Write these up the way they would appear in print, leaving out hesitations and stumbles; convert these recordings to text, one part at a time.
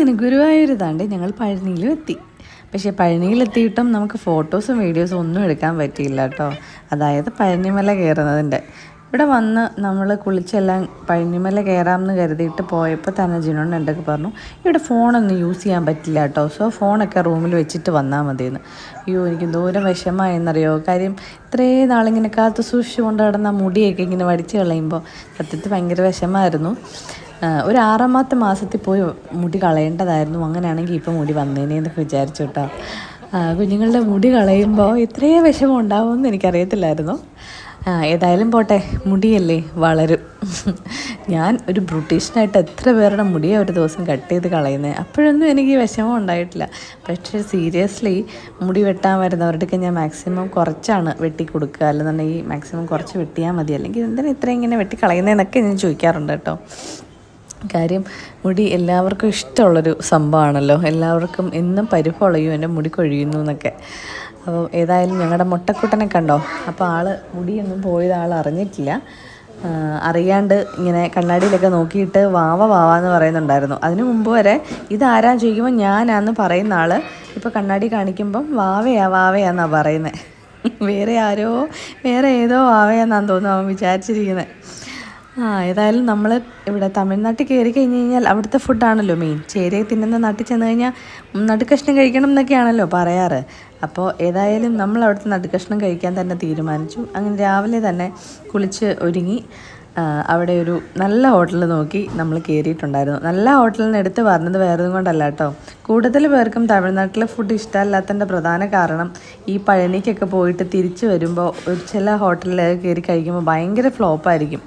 അങ്ങനെ ഗുരുവായൂർ താണ്ടി ഞങ്ങൾ പഴനിയിലും എത്തി. പക്ഷേ പഴനിയിലെത്തിയിട്ടും നമുക്ക് ഫോട്ടോസും വീഡിയോസും ഒന്നും എടുക്കാൻ പറ്റിയില്ല കേട്ടോ. അതായത് പഴനിമല കയറുന്നതിൻ്റെ ഇവിടെ വന്ന് നമ്മൾ കുളിച്ചെല്ലാം പഴനിമല കയറാമെന്ന് കരുതിയിട്ട് പോയപ്പോൾ തന്നെ ജിനോണ്ട് എന്തൊക്കെ പറഞ്ഞു, ഇവിടെ ഫോണൊന്നും യൂസ് ചെയ്യാൻ പറ്റില്ല കേട്ടോ, സോ ഫോണൊക്കെ റൂമിൽ വെച്ചിട്ട് വന്നാൽ മതിയെന്ന്. അയ്യോ, എനിക്ക് ദൂരം വിഷമമായെന്നറിയോ. കാര്യം ഇത്രയും നാളിങ്ങനെ കാത്തു സൂക്ഷിച്ച് കൊണ്ട് നടന്ന മുടിയൊക്കെ ഇങ്ങനെ വടിച്ച് കളയുമ്പോൾ സത്യത്തിൽ ഭയങ്കര വിഷമമായിരുന്നു. ഒരു 6 മാസത്തിൽ പോയി മുടി കളയേണ്ടതായിരുന്നു. അങ്ങനെയാണെങ്കിൽ ഇപ്പോൾ മുടി വന്നേനെ എന്നൊക്കെ വിചാരിച്ചു കേട്ടോ. കുഞ്ഞുങ്ങളുടെ മുടി കളയുമ്പോൾ ഇത്രയും വിഷമം ഉണ്ടാവുമെന്ന് എനിക്കറിയത്തില്ലായിരുന്നു. ഏതായാലും പോട്ടെ, മുടിയല്ലേ വളരും. ഞാൻ ഒരു ബ്യൂട്ടീഷ്യനായിട്ട് എത്ര പേരുടെ മുടിയാണ് ഒരു ദിവസം കട്ട് ചെയ്ത് കളയുന്നത്. അപ്പോഴൊന്നും എനിക്ക് വിഷമം ഉണ്ടായിട്ടില്ല. പക്ഷേ സീരിയസ്ലി മുടി വെട്ടാൻ വരുന്നവരുടെയൊക്കെ ഞാൻ മാക്സിമം കുറച്ചാണ് വെട്ടി കൊടുക്കുക. അല്ലെന്നുണ്ടെങ്കിൽ മാക്സിമം കുറച്ച് വെട്ടിയാൽ മതി, അല്ലെങ്കിൽ എന്തിനാ ഇത്രയും ഇങ്ങനെ വെട്ടി കളയുന്നതെന്നൊക്കെ ഞാൻ ചോദിക്കാറുണ്ട് കേട്ടോ. കാര്യം മുടി എല്ലാവർക്കും ഇഷ്ടമുള്ളൊരു സംഭവമാണല്ലോ. എല്ലാവർക്കും എന്നും പരിഭൊളയും എൻ്റെ മുടി കൊഴിയുന്നു എന്നൊക്കെ. അപ്പോൾ ഏതായാലും ഞങ്ങളുടെ മുട്ടക്കുട്ടനെ കണ്ടോ. അപ്പോൾ മുടിയൊന്നും പോയത് അറിഞ്ഞിട്ടില്ല. അറിയാണ്ട് ഇങ്ങനെ കണ്ണാടിയിലൊക്കെ നോക്കിയിട്ട് വാവാന്ന് പറയുന്നുണ്ടായിരുന്നു. അതിനു മുമ്പ് വരെ ഇതാരാന്ന് ചോദിക്കുമ്പോൾ ഞാനാന്ന് പറയുന്ന ആൾ ഇപ്പോൾ കണ്ണാടി കാണിക്കുമ്പം വാവയാന്നാണ് പറയുന്നത്. വേറെ ഏതോ വാവയാന്നാന്ന് തോന്നുന്നു അവൻ വിചാരിച്ചിരിക്കുന്നത്. ഏതായാലും നമ്മൾ ഇവിടെ തമിഴ്നാട്ടിൽ കയറി കഴിഞ്ഞ് കഴിഞ്ഞാൽ അവിടുത്തെ ഫുഡാണല്ലോ മെയിൻ. ചേരയെ തിന്നുന്ന നാട്ടിൽ ചെന്ന് കഴിഞ്ഞാൽ നടുക്കഷ്ണം കഴിക്കണം എന്നൊക്കെയാണല്ലോ പറയാറ്. അപ്പോൾ ഏതായാലും നമ്മൾ അവിടുത്തെ നടുക്കഷ്ണം കഴിക്കാൻ തന്നെ തീരുമാനിച്ചു. അങ്ങനെ രാവിലെ തന്നെ കുളിച്ച് ഒരുങ്ങി അവിടെ ഒരു നല്ല ഹോട്ടൽ നോക്കി നമ്മൾ കയറിയിട്ടുണ്ടായിരുന്നു. നല്ല ഹോട്ടലിന് എടുത്ത് പറഞ്ഞത് വേറൊന്നും കൊണ്ടല്ല കേട്ടോ. കൂടുതൽ പേർക്കും തമിഴ്നാട്ടിലെ ഫുഡ് ഇഷ്ടമല്ലാത്തതിൻ്റെ പ്രധാന കാരണം ഈ പഴനിക്കൊക്കെ പോയിട്ട് തിരിച്ചു വരുമ്പോൾ ചില ഹോട്ടലിൽ കയറി കഴിക്കുമ്പോൾ ഭയങ്കര ഫ്ലോപ്പായിരിക്കും.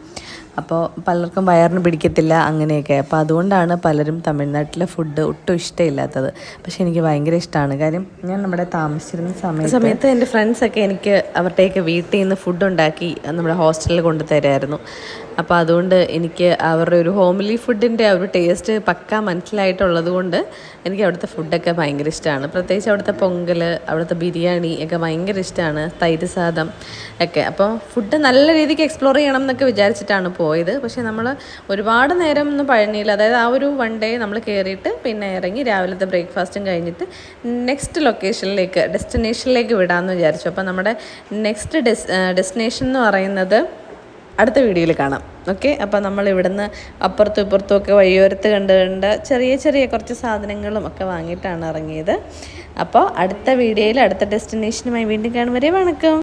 അപ്പോൾ പലർക്കും വയറിന് പിടിക്കത്തില്ല അങ്ങനെയൊക്കെ. അപ്പോൾ അതുകൊണ്ടാണ് പലരും തമിഴ്നാട്ടിലെ ഫുഡ് ഒട്ടും ഇഷ്ടമില്ലാത്തത്. പക്ഷേ എനിക്ക് ഭയങ്കര ഇഷ്ടമാണ്. കാര്യം ഞാൻ നമ്മുടെ താമസിച്ചിരുന്ന സമയത്ത് എൻ്റെ ഫ്രണ്ട്സൊക്കെ എനിക്ക് അവരുടെയൊക്കെ വീട്ടിൽ നിന്ന് ഫുഡ് ഉണ്ടാക്കി നമ്മുടെ ഹോസ്റ്റലിൽ കൊണ്ടു തരുമായിരുന്നു. അപ്പോൾ അതുകൊണ്ട് എനിക്ക് അവരുടെ ഒരു ഹോംലി ഫുഡിൻ്റെ ആ ഒരു ടേസ്റ്റ് പക്ക മനസ്സിലായിട്ടുള്ളത് കൊണ്ട് എനിക്ക് അവിടുത്തെ ഫുഡൊക്കെ ഭയങ്കര ഇഷ്ടമാണ്. പ്രത്യേകിച്ച് അവിടുത്തെ പൊങ്കൽ, അവിടുത്തെ ബിരിയാണി ഒക്കെ ഭയങ്കര ഇഷ്ടമാണ്, തൈര് സാദം ഒക്കെ. അപ്പോൾ ഫുഡ് നല്ല രീതിക്ക് എക്സ്പ്ലോർ ചെയ്യണം എന്നൊക്കെ വിചാരിച്ചിട്ടാണ് പോയത്. പക്ഷേ നമ്മൾ ഒരുപാട് നേരം ഒന്നും പഴനിയിൽ, അതായത് ആ ഒരു 1 ഡേ നമ്മൾ കയറിയിട്ട് പിന്നെ ഇറങ്ങി രാവിലത്തെ ബ്രേക്ക്ഫാസ്റ്റും കഴിഞ്ഞിട്ട് നെക്സ്റ്റ് ഡെസ്റ്റിനേഷനിലേക്ക് വിടാമെന്ന് വിചാരിച്ചു. അപ്പോൾ നമ്മുടെ നെക്സ്റ്റ് ഡെസ്റ്റിനേഷൻ എന്ന് പറയുന്നത് അടുത്ത വീഡിയോയിൽ കാണാം. ഓക്കെ, അപ്പോൾ നമ്മൾ ഇവിടുന്ന് അപ്പുറത്തും ഇപ്പുറത്തും ഒക്കെ വഴിയോരത്ത് കണ്ട ചെറിയ കുറച്ച് സാധനങ്ങളും ഒക്കെ വാങ്ങിയിട്ടാണ് ഇറങ്ങിയത്. അപ്പോൾ അടുത്ത വീഡിയോയിൽ അടുത്ത ഡെസ്റ്റിനേഷനുമായി വീണ്ടും കാണും വരെ വണക്കം.